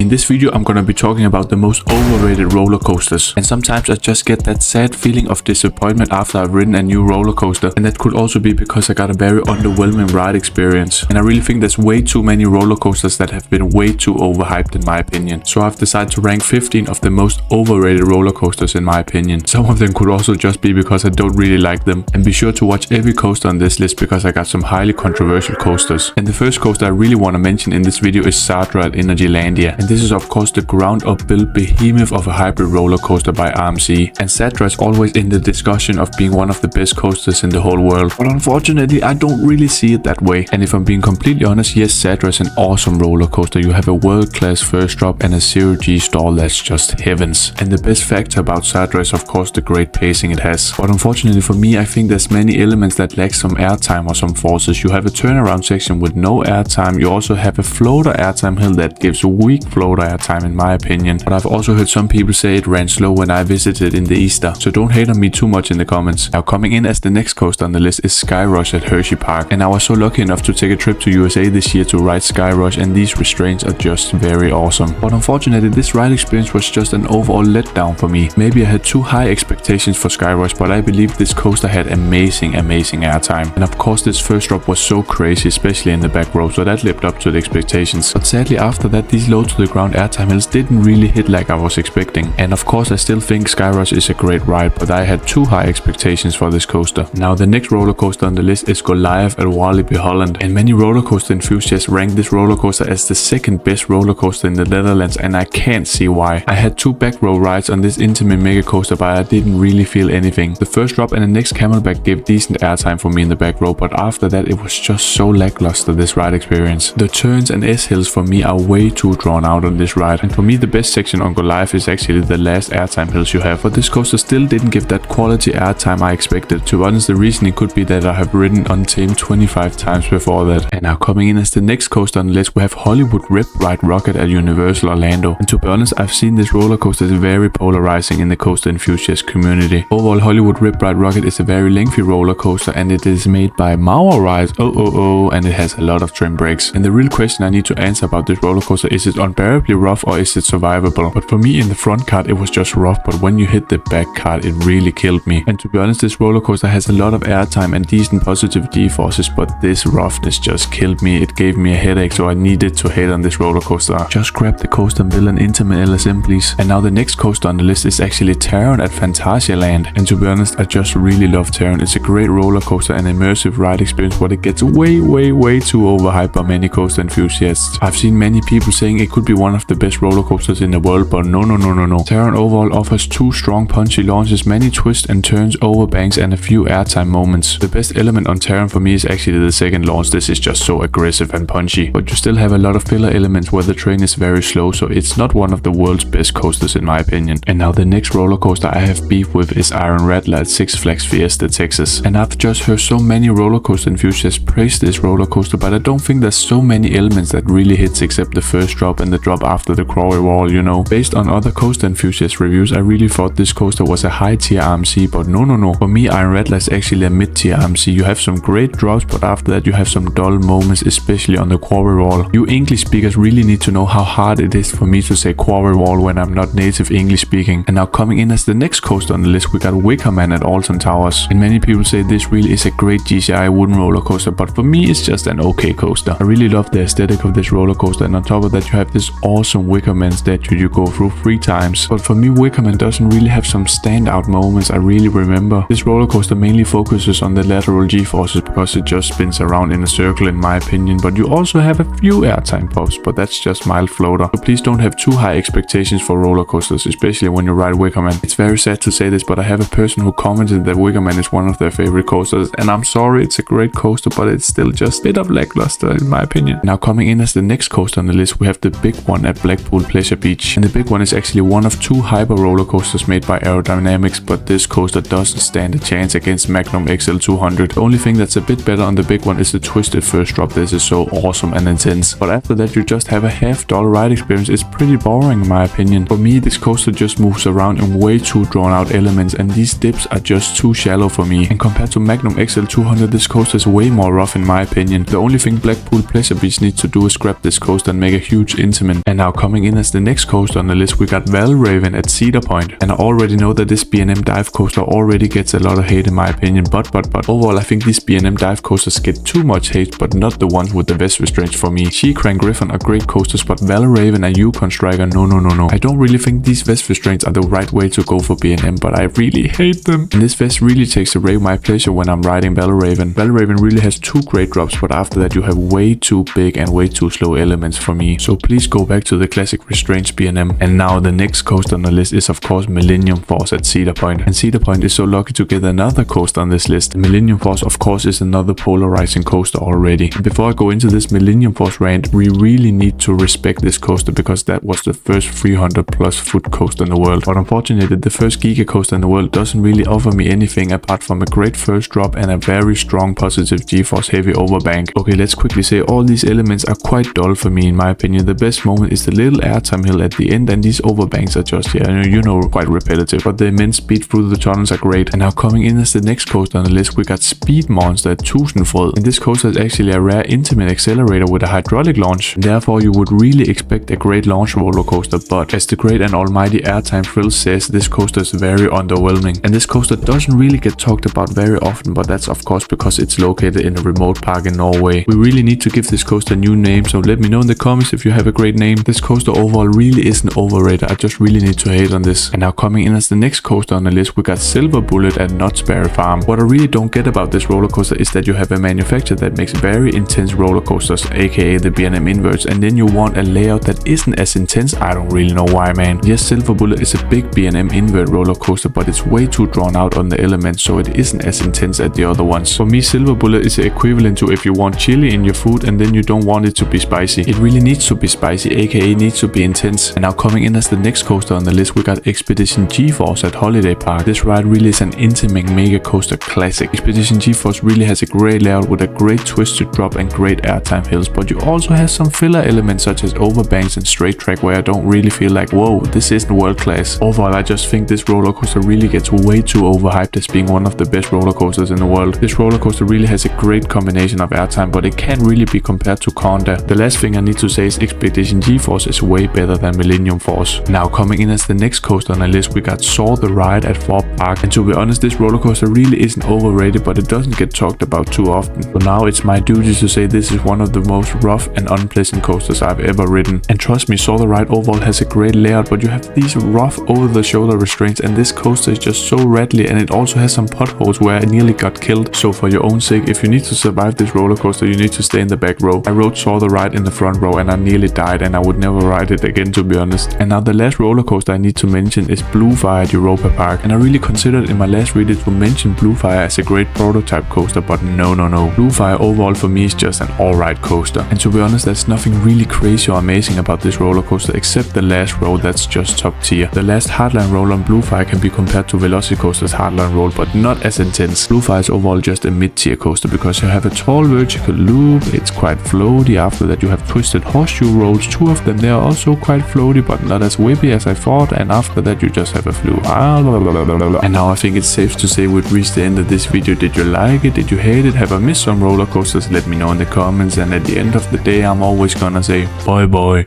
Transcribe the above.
In this video, I'm gonna be talking about the most overrated roller coasters. And sometimes I just get that sad feeling of disappointment after I've ridden a new roller coaster. And that could also be because I got a very underwhelming ride experience. And I really think there's way too many roller coasters that have been way too overhyped in my opinion. So I've decided to rank 15 of the most overrated roller coasters in my opinion. Some of them could also just be because I don't really like them. And be sure to watch every coaster on this list because I got some highly controversial coasters. And the first coaster I really want to mention in this video is Zadra at Energylandia. And this is of course the ground up built behemoth of a hybrid roller coaster by RMC. And Zadra is always in the discussion of being one of the best coasters in the whole world. But unfortunately I don't really see it that way. And if I'm being completely honest, yes, Zadra is an awesome roller coaster. You have a world class first drop and a 0G stall that's just heavens. And the best factor about Zadra is of course the great pacing it has. But unfortunately for me, I think there's many elements that lack some airtime or some forces. You have a turnaround section with no airtime. You also have a floater airtime hill that gives weak floater airtime in my opinion. But I've also heard some people say it ran slow when I visited in the Easter. So don't hate on me too much in the comments. Now coming in as the next coaster on the list is Skyrush at Hershey Park. And I was so lucky enough to take a trip to USA this year to ride Skyrush, and these restraints are just very awesome. But unfortunately this ride experience was just an overall letdown for me. Maybe I had too high expectations for Skyrush, but I believe this coaster had amazing airtime. And of course this first drop was so crazy, especially in the back row, so that lived up to the expectations. But sadly after that, these low to the ground airtime hills didn't really hit like I was expecting. And of course I still think Skyrush is a great ride, but I had too high expectations for this coaster. Now the next roller coaster on the list is Goliath at Walibi, Holland. And many roller coaster enthusiasts rank this roller coaster as the second best roller coaster in the Netherlands, and I can't see why. I had two back row rides on this intimate mega coaster, but I didn't really feel anything. The first drop and the next camelback gave decent airtime for me in the back row, but after that it was just so lackluster, this ride experience. The turns and S-hills for me are way too drawn out on this ride, and for me the best section on Goliath is actually the last airtime hills you have. But this coaster still didn't give that quality airtime I expected. To be honest, the reasoning could be that I have ridden Untamed 25 times before that. And now coming in as the next coaster on the list, we have Hollywood Ride Rockit at Universal Orlando. And to be honest, I've seen this roller coaster is very polarizing in the coaster enthusiast community. Overall, Hollywood Ride Rockit is a very lengthy roller coaster, and it is made by Mauer Rides, and it has a lot of trim brakes. And the real question I need to answer about this roller coaster is it unbearably rough or is it survivable? But for me in the front cart it was just rough, but when you hit the back cart it really killed me. And to be honest, this roller coaster has a lot of airtime and decent positive G-forces, but this roughness just killed me. It gave me a headache, so I needed to hate on this roller coaster. Just grab the coaster and build an intimate LSM please. And now the next coaster on the list is actually Taron at Fantasia land. And to be honest, I just really love Taron. It's a great roller coaster and immersive ride experience, but it gets way too overhyped by many coaster enthusiasts. I've seen many people saying it could be one of the best roller coasters in the world, but no. Taron overall offers two strong punchy launches, many twists and turns, over banks, and a few airtime moments. The best element on Taron for me is actually the second launch. This is just so aggressive and punchy, but you still have a lot of filler elements where the train is very slow, so it's not one of the world's best coasters in my opinion. And now the next roller coaster I have beef with is Rattler at Six Flags Fiesta, Texas. And I've just heard so many roller coaster enthusiasts praise this roller coaster, but I don't think there's so many elements that really hits except the first drop and the drop after the crawler wall, you know. Based on other coaster enthusiast reviews, I really thought this coaster was a high tier RMC, but no. For me, Rattler is actually a mid tier RMC. You have some great drops, but after that you have some dull moments, especially on the quarry wall. You English speakers really need to know how hard it is for me to say quarry wall when I'm not native English speaking. And now coming in as the next coaster on the list, we got Wickerman at Alton Towers. And many people say this really is a great GCI wooden roller coaster, but for me it's just an okay coaster. I really love the aesthetic of this roller coaster, and on top of that you have this awesome Wickerman statue you go through 3 times. But for me Wickerman doesn't really have some standout moments I really remember. This roller coaster mainly focuses on the lateral G-forces because it just spins around in a circle in my opinion, but you also have a few airtime pops, but that's just mild floater. So please don't have too high expectations for roller coasters, especially when you ride Wickerman. It's very sad to say this, but I have a person who commented that Wickerman is one of their favorite coasters, and I'm sorry, it's a great coaster, but it's still just a bit of lackluster in my opinion. Now coming in as the next coaster on the list, we have the big one at Blackpool Pleasure Beach. And the big one is actually one of 2 hyper roller coasters made by Aerodynamics, but this coaster doesn't stand a chance against Magnum XL200. The only thing that's a bit better on the big one is the twisted first drop. This is so awesome and intense, but after that you just have a half-dull ride experience. It's pretty boring in my opinion. For me this coaster just moves around in way too drawn out elements, and these dips are just too shallow for me. And compared to Magnum XL200, this coaster is way more rough in my opinion. The only thing Blackpool Pleasure Beach needs to do is scrap this coaster and make a huge intimate specimen. And now coming in as the next coaster on the list, we got Valravn at Cedar Point. And I already know that this B&M dive coaster already gets a lot of hate in my opinion, but overall I think these B&M dive coasters get too much hate, but not the ones with the vest restraints for me. She-Crank Griffon are great coasters, but Valravn and Yukon Striker, no. I don't really think these vest restraints are the right way to go for B&M, but I really hate them. And this vest really takes away my pleasure when I'm riding Valravn. Valravn really has 2 great drops, but after that you have way too big and way too slow elements for me. So please go back to the classic restraints B&M. And now the next coaster on the list is of course Millennium Force at Cedar Point. And Cedar Point is so lucky to get another coaster on this list. The Millennium Force of course is another polarizing coaster already. And before I go into this Millennium Force rant, we really need to respect this coaster because that was the first 300 plus foot coaster in the world. But unfortunately the first Giga coaster in the world doesn't really offer me anything apart from a great first drop and a very strong positive GeForce heavy overbank. Okay, let's quickly say all these elements are quite dull for me in my opinion. The best moment is the little airtime hill at the end, and these overbanks are just, quite repetitive, but the immense speed through the tunnels are great. And now coming in as the next coaster on the list, we got Speed Monster at Tusenfryd. And this coaster is actually a rare intimate accelerator with a hydraulic launch, and therefore you would really expect a great launch roller coaster, but as the great and almighty Airtime Thrill says, this coaster is very underwhelming. And this coaster doesn't really get talked about very often, but that's of course because it's located in a remote park in Norway. We really need to give this coaster a new name, so let me know in the comments if you have a great name. This coaster overall really isn't overrated. I just really need to hate on this. And now coming in as the next coaster on the list, we got Silver Bullet at Knott's Farm. What I really don't get about this roller coaster is that you have a manufacturer that makes very intense roller coasters, aka the B&M inverts, and then you want a layout that isn't as intense. I don't really know why, man. Yes, Silver Bullet is a big B&M invert roller coaster, but it's way too drawn out on the elements, so it isn't as intense as the other ones. For me, Silver Bullet is equivalent to if you want chili in your food and then you don't want it to be spicy. It really needs to be spicy, aka needs to be intense. And now coming in as the next coaster on the list, we got Expedition GeForce at Holiday Park. This ride really is an intimate mega coaster classic. Expedition GeForce really has a great layout with a great twisted drop and great airtime hills, but you also have some filler elements such as overbanks and straight track where I don't really feel like, whoa, this isn't world class. Overall, I just think this roller coaster really gets way too overhyped as being one of the best roller coasters in the world. This roller coaster really has a great combination of airtime, but it can't really be compared to Conda. The last thing I need to say is Expedition GeForce is way better than Millennium Force. Now coming in as the next coaster on the list, we got Saw the Ride at Thorpe Park. And to be honest, this roller coaster really isn't overrated, but it doesn't get talked about too often. So now it's my duty to say this is one of the most rough and unpleasant coasters I've ever ridden. And trust me, Saw the Ride overall has a great layout, but you have these rough over-the-shoulder restraints, and this coaster is just so rattly, and it also has some potholes where I nearly got killed. So for your own sake, if you need to survive this roller coaster, you need to stay in the back row. I rode Saw the Ride in the front row and I nearly died, and I would never ride it again, to be honest. And now the last roller coaster I need to mention is Bluefire at Europa Park. And I really considered in my last video to mention Bluefire as a great prototype coaster, but no. Bluefire overall for me is just an alright coaster. And to be honest, there's nothing really crazy or amazing about this roller coaster except the last row that's just top tier. The last hardline roll on Bluefire can be compared to Velocicoaster's hardline roll, but not as intense. Bluefire is overall just a mid-tier coaster because you have a tall vertical loop, it's quite floaty. After that you have twisted horseshoe rolls, 2 of them. They are also quite floaty but not as whippy as I thought, and after that you just have a flu. And now I think it's safe to say we've reached the end of this video. Did you like it? Did you hate it? Have I missed some roller coasters? Let me know in the comments, and at the end of the day I'm always gonna say bye bye.